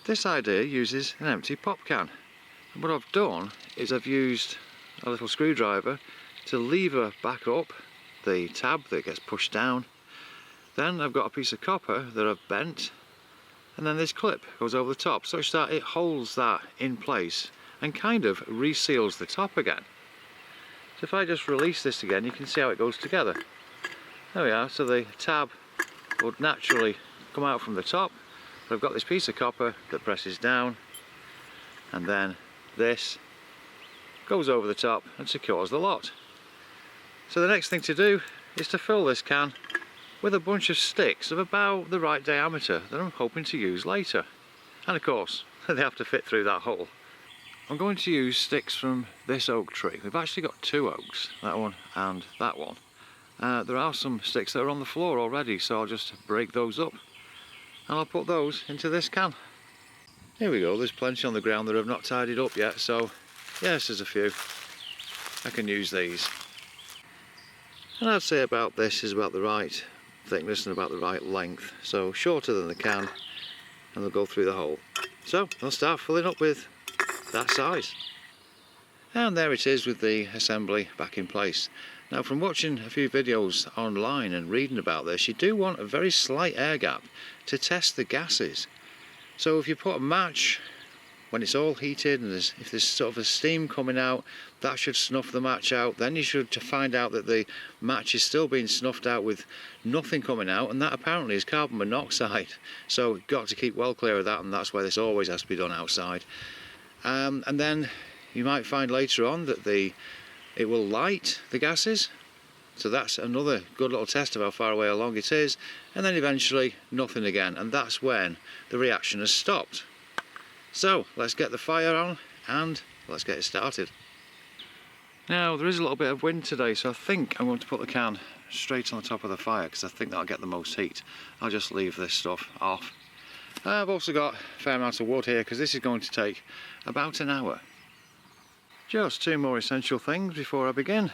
This idea uses an empty pop can. And what I've done is I've used a little screwdriver to lever back up the tab that gets pushed down. Then I've got a piece of copper that I've bent, and then this clip goes over the top such that it holds that in place and kind of reseals the top again. So if I just release this again, you can see how it goes together. There we are, so the tab would naturally come out from the top, but I've got this piece of copper that presses down, and then this goes over the top and secures the lot. So the next thing to do is to fill this can with a bunch of sticks of about the right diameter that I'm hoping to use later. And of course, they have to fit through that hole. I'm going to use sticks from this oak tree. We've actually got two oaks, that one and that one. There are some sticks that are on the floor already, so I'll just break those up and I'll put those into this can. Here we go, there's plenty on the ground that I've not tidied up yet, so yes, there's a few. I can use these. And I'd say about this is about the right thickness and about the right length, so shorter than the can, and they'll go through the hole. So I'll start filling up with that size. And there it is with the assembly back in place. Now, from watching a few videos online and reading about this, you do want a very slight air gap to test the gases. So if you put a match when it's all heated and if there's sort of a steam coming out, that should snuff the match out. Then you should find out that the match is still being snuffed out with nothing coming out, and that apparently is carbon monoxide. So you've got to keep well clear of that, and that's why this always has to be done outside. And then you might find later on that it will light the gases. So that's another good little test of how far away along it is, and then eventually nothing again, and that's when the reaction has stopped. So let's get the fire on and let's get it started. Now there is a little bit of wind today, so I think I'm going to put the can straight on the top of the fire because I think that'll get the most heat. I'll just leave this stuff off. I've also got a fair amount of wood here because this is going to take about an hour. Just two more essential things before I begin.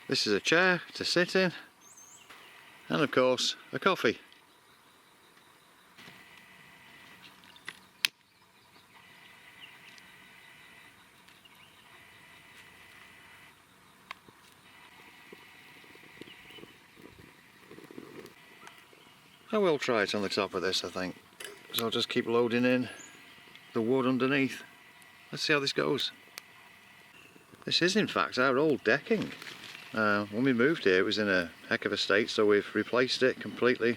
This is a chair to sit in, and of course a coffee. I will try it on the top of this, I think. So I'll just keep loading in the wood underneath. Let's see how this goes. This is in fact our old decking. When we moved here it was in a heck of a state, so we've replaced it completely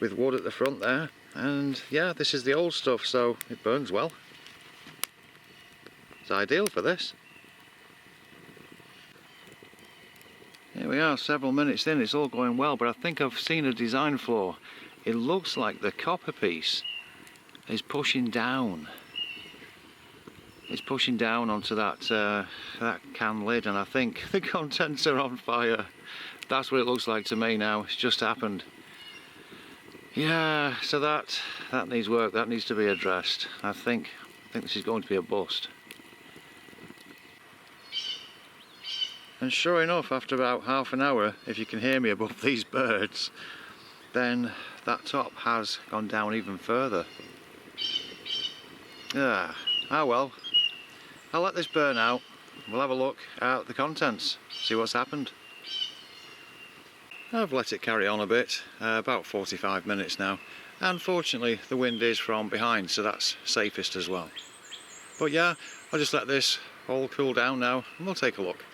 with wood at the front there. And yeah, this is the old stuff, so it burns well. It's ideal for this. Here we are, several minutes in, it's all going well, but I think I've seen a design flaw. It looks like the copper piece is pushing down. It's pushing down onto that can lid, and I think the contents are on fire. That's what it looks like to me now. It's just happened. Yeah, so that needs work, that needs to be addressed. I think this is going to be a bust. And sure enough, after about half an hour, if you can hear me above these birds, then that top has gone down even further. Ah well, I'll let this burn out. We'll have a look at the contents, see what's happened. I've let it carry on a bit, about 45 minutes now. And fortunately the wind is from behind, so that's safest as well. But yeah, I'll just let this all cool down now and we'll take a look.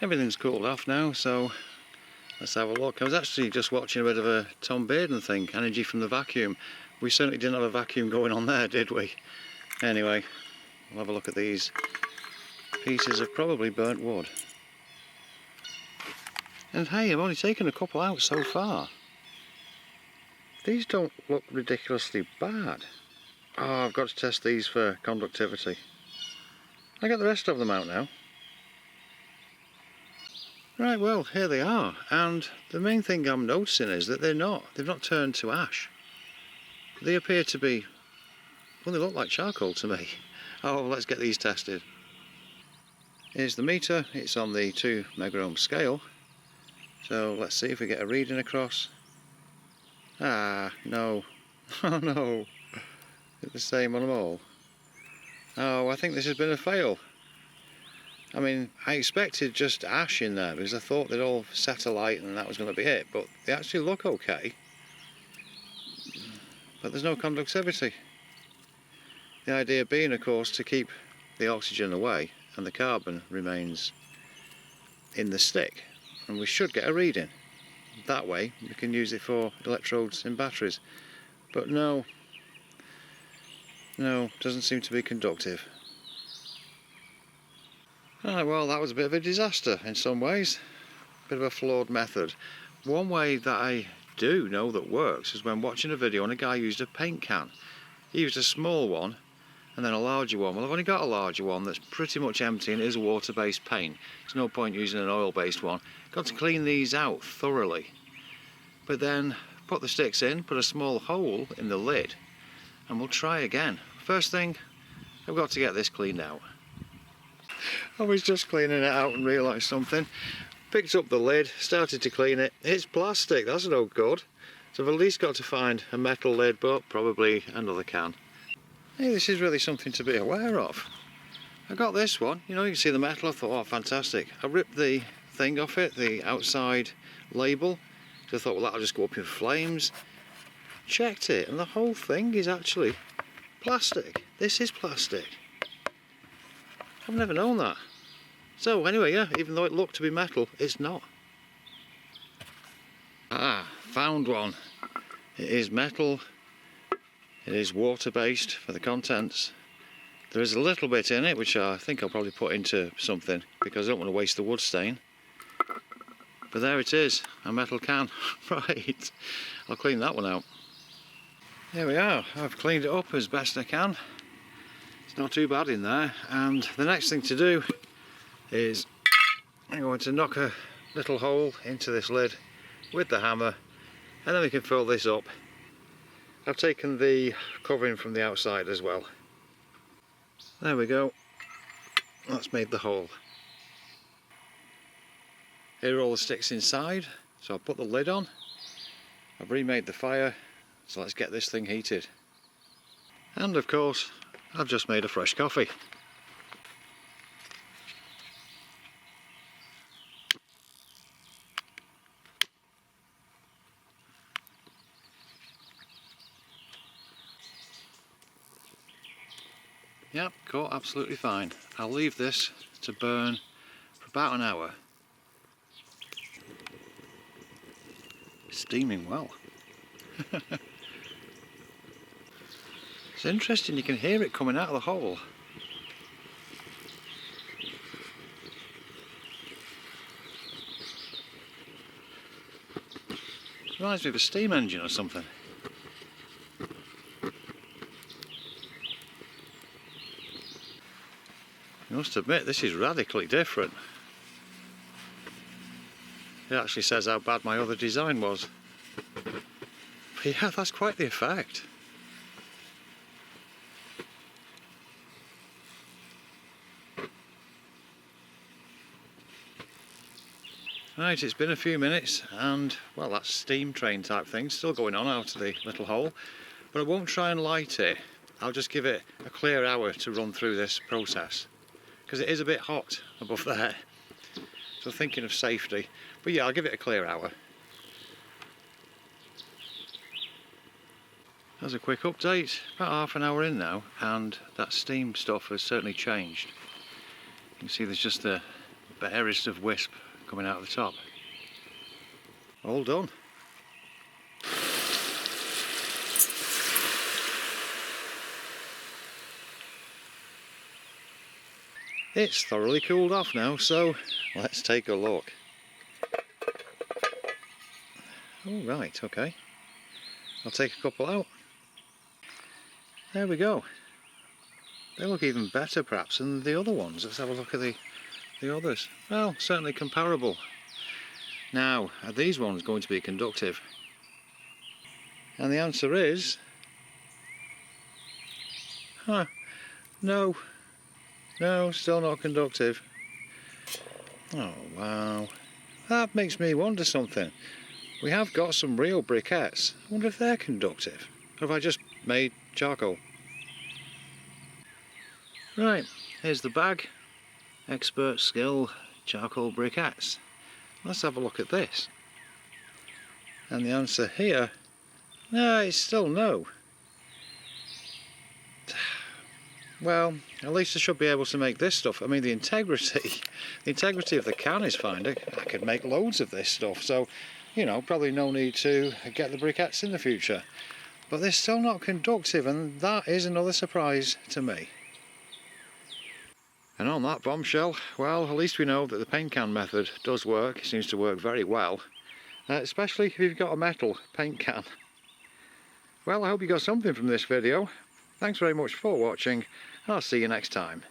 Everything's cooled off now, so let's have a look. I was actually just watching a bit of a Tom Bearden thing, energy from the vacuum. We certainly didn't have a vacuum going on there, did we? Anyway, we'll have a look at these pieces of probably burnt wood. And hey, I've only taken a couple out so far. These don't look ridiculously bad. Oh, I've got to test these for conductivity. I got the rest of them out now. Right, well, here they are, and the main thing I'm noticing is that they've not turned to ash. They appear to be, well, they look like charcoal to me. Oh, let's get these tested. Here's the meter, it's on the 2 megaohm scale. So let's see if we get a reading across. Ah, no. Oh no. It's the same on them all. Oh, I think this has been a fail. I mean, I expected just ash in there because I thought they'd all set alight and that was going to be it, but they actually look okay. But there's no conductivity. The idea being, of course, to keep the oxygen away and the carbon remains in the stick, and we should get a reading. That way we can use it for electrodes in batteries. But no, doesn't seem to be conductive. Ah, well, that was a bit of a disaster in some ways. Bit of a flawed method. One way that I do know that works is when watching a video and a guy used a paint can. He used a small one and then a larger one. Well, I've only got a larger one that's pretty much empty and it is a water-based paint. There's no point using an oil-based one. Got to clean these out thoroughly. But then put the sticks in, put a small hole in the lid, and we'll try again. First thing, I've got to get this cleaned out. I was just cleaning it out and realised something. Picked up the lid, started to clean it. It's plastic, that's no good. So I've at least got to find a metal lid, but probably another can. Hey, this is really something to be aware of. I got this one, you know, you can see the metal. I thought, oh, fantastic. I ripped the thing off it, the outside label. So I thought, well, that'll just go up in flames. Checked it, and the whole thing is actually plastic. This is plastic. I've never known that. So anyway, yeah, even though it looked to be metal, it's not. Ah, found one. It is metal. It is water-based for the contents. There is a little bit in it, which I think I'll probably put into something because I don't want to waste the wood stain. But there it is, a metal can. Right, I'll clean that one out. There we are, I've cleaned it up as best I can. It's not too bad in there, and the next thing to do is I'm going to knock a little hole into this lid with the hammer, and then we can fill this up. I've taken the covering from the outside as well. There we go, that's made the hole. Here are all the sticks inside, so I've put the lid on. I've remade the fire, so let's get this thing heated. And of course, I've just made a fresh coffee. Yep, caught absolutely fine. I'll leave this to burn for about an hour. Steaming well. It's interesting, you can hear it coming out of the hole. Reminds me of a steam engine or something. I must admit, this is radically different. It actually says how bad my other design was. But yeah, that's quite the effect. Right, it's been a few minutes and, well, that steam train type thing still going on out of the little hole. But I won't try and light it. I'll just give it a clear hour to run through this process, because it is a bit hot above there. So thinking of safety. But yeah, I'll give it a clear hour. As a quick update, about half an hour in now, and that steam stuff has certainly changed. You can see there's just the barest of wisp coming out of the top. All done. It's thoroughly cooled off now, so let's take a look. Oh right, okay. I'll take a couple out. There we go. They look even better perhaps than the other ones. Let's have a look at the others. Well, certainly comparable. Now, are these ones going to be conductive? And the answer is... no. No, still not conductive. Oh wow, that makes me wonder something. We have got some real briquettes. I wonder if they're conductive. Or have I just made charcoal? Right, here's the bag. Expert skill charcoal briquettes. Let's have a look at this. And the answer here, no, it's still no. Well, at least I should be able to make this stuff. I mean, the integrity of the can is fine. I could make loads of this stuff. So, you know, probably no need to get the briquettes in the future. But they're still not conductive, and that is another surprise to me. And on that bombshell, well, at least we know that the paint can method does work. It seems to work very well, especially if you've got a metal paint can. Well, I hope you got something from this video. Thanks very much for watching, and I'll see you next time.